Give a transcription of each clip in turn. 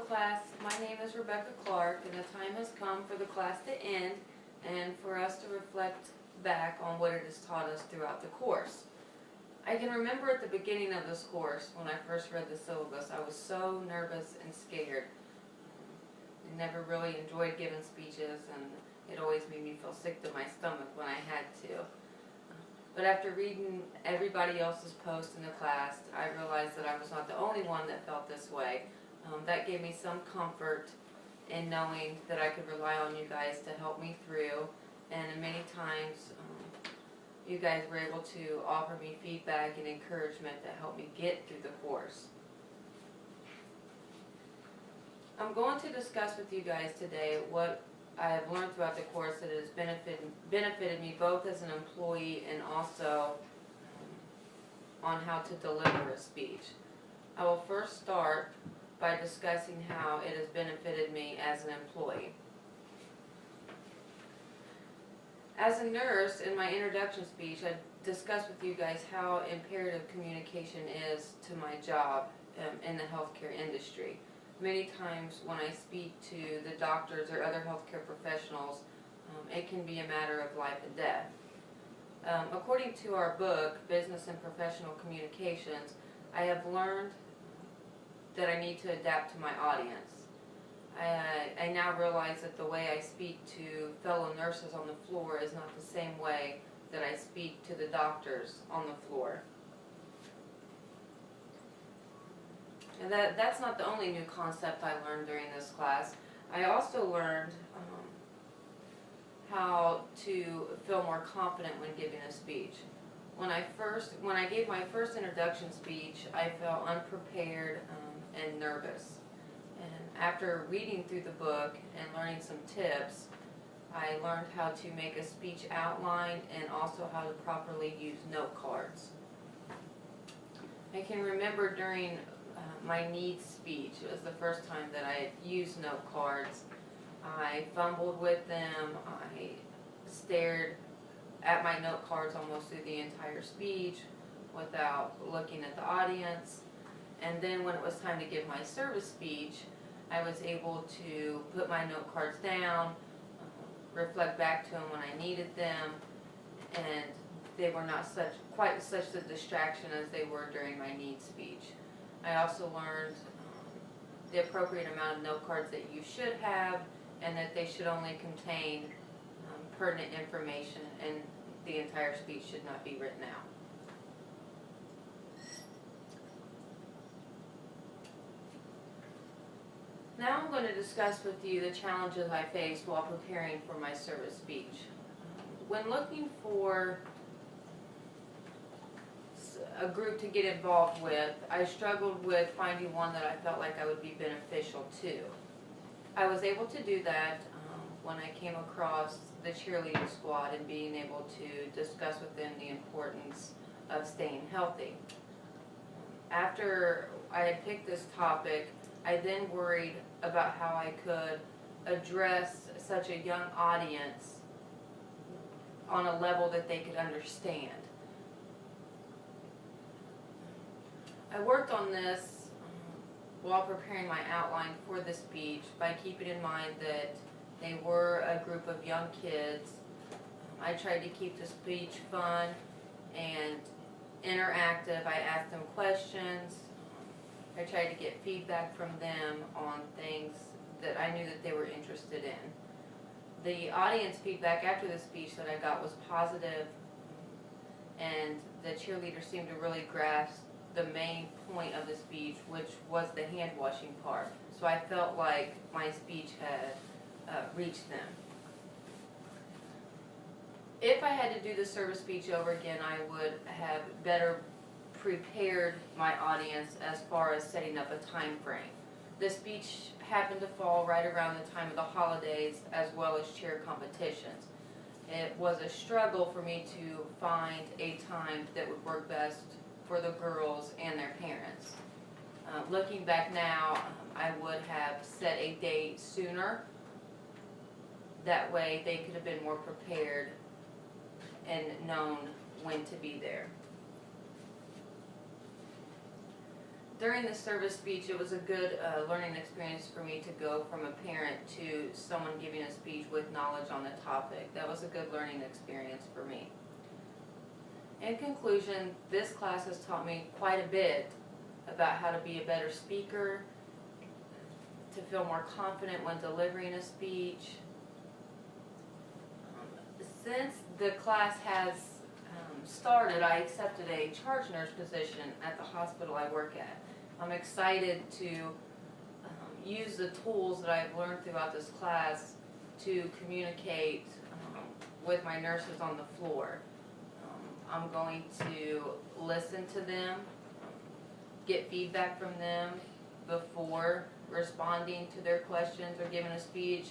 class. My name is Rebecca Clark, and the time has come for the class to end and for us to reflect back on what it has taught us throughout the course. I can remember at the beginning of this course, when I first read the syllabus, I was so nervous and scared. I never really enjoyed giving speeches, and it always made me feel sick to my stomach when I had to. But after reading everybody else's posts in the class, I realized that I was not the only one that felt this way. That gave me some comfort in knowing that I could rely on you guys to help me through, and many times you guys were able to offer me feedback and encouragement that helped me get through the course. I'm going to discuss with you guys today what I have learned throughout the course that has benefited me both as an employee and also on how to deliver a speech. I will first start by discussing how it has benefited me as an employee. As a nurse, in my introduction speech, I discussed with you guys how imperative communication is to my job in the healthcare industry. Many times when I speak to the doctors or other healthcare professionals, it can be a matter of life and death. According to our book, Business and Professional Communications, I have learned that I need to adapt to my audience. I now realize that the way I speak to fellow nurses on the floor is not the same way that I speak to the doctors on the floor. And that's not the only new concept I learned during this class. I also learned how to feel more confident when giving a speech. When I gave my first introduction speech, I felt unprepared and nervous. And after reading through the book and learning some tips, I learned how to make a speech outline and also how to properly use note cards. I can remember during my needs speech, it was the first time that I had used note cards. I fumbled with them. I stared at my note cards almost through the entire speech without looking at the audience. And then when it was time to give my service speech, I was able to put my note cards down, reflect back to them when I needed them, and they were not quite such a distraction as they were during my needs speech. I also learned the appropriate amount of note cards that you should have, and that they should only contain pertinent information, and the entire speech should not be written out. Now I'm going to discuss with you the challenges I faced while preparing for my service speech. When looking for a group to get involved with, I struggled with finding one that I felt like I would be beneficial to. I was able to do that when I came across the cheerleading squad and being able to discuss with them the importance of staying healthy. After I had picked this topic, I then worried about how I could address such a young audience on a level that they could understand. I worked on this while preparing my outline for the speech by keeping in mind that they were a group of young kids. I tried to keep the speech fun and interactive. I asked them questions. I tried to get feedback from them on things that I knew that they were interested in. The audience feedback after the speech that I got was positive, and the cheerleaders seemed to really grasp the main point of the speech, which was the hand washing part. So I felt like my speech had reached them. If I had to do the service speech over again, I would have better prepared my audience as far as setting up a time frame. The speech happened to fall right around the time of the holidays as well as cheer competitions. It was a struggle for me to find a time that would work best for the girls and their parents. Looking back now, I would have set a date sooner. That way they could have been more prepared and known when to be there. during the service speech, it was a good learning experience for me to go from a parent to someone giving a speech with knowledge on the topic. That was a good learning experience for me. In conclusion, this class has taught me quite a bit about how to be a better speaker, to feel more confident when delivering a speech. Since the class has started, I accepted a charge nurse position at the hospital I work at. I'm excited to use the tools that I've learned throughout this class to communicate with my nurses on the floor. I'm going to listen to them, get feedback from them before responding to their questions or giving a speech,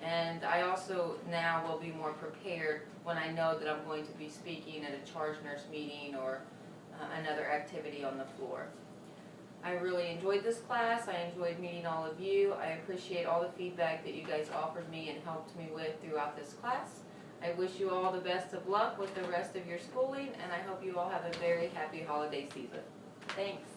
and I also now will be more prepared when I know that I'm going to be speaking at a charge nurse meeting or another activity on the floor. I really enjoyed this class. I enjoyed meeting all of you. I appreciate all the feedback that you guys offered me and helped me with throughout this class. I wish you all the best of luck with the rest of your schooling, and I hope you all have a very happy holiday season. Thanks.